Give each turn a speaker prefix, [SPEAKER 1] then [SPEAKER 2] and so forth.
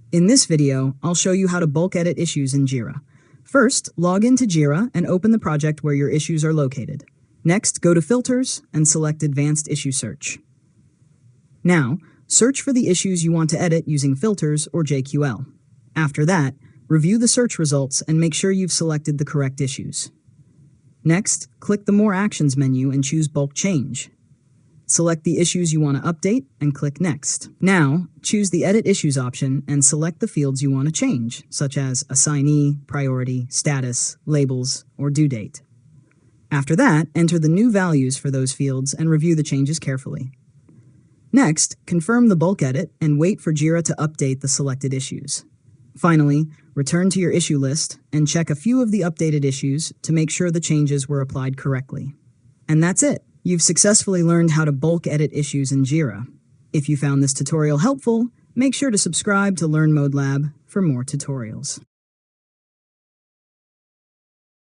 [SPEAKER 1] In this video, I'll show you how to bulk edit issues in Jira. First, log into Jira and open the project where your issues are located. Next, go to Filters and select Advanced Issue Search. Now, search for the issues you want to edit using Filters or JQL. After that, review the search results and make sure you've selected the correct issues. Next, click the More Actions menu and choose Bulk Change. Select the issues you want to update and click Next. Now, choose the Edit Issues option and select the fields you want to change, such as assignee, priority, status, labels, or due date. After that, enter the new values for those fields and review the changes carefully. Next, confirm the bulk edit and wait for Jira to update the selected issues. Finally, return to your issue list and check a few of the updated issues to make sure the changes were applied correctly. And that's it. You've successfully learned how to bulk edit issues in Jira. If you found this tutorial helpful, make sure to subscribe to LearnModelab for more tutorials.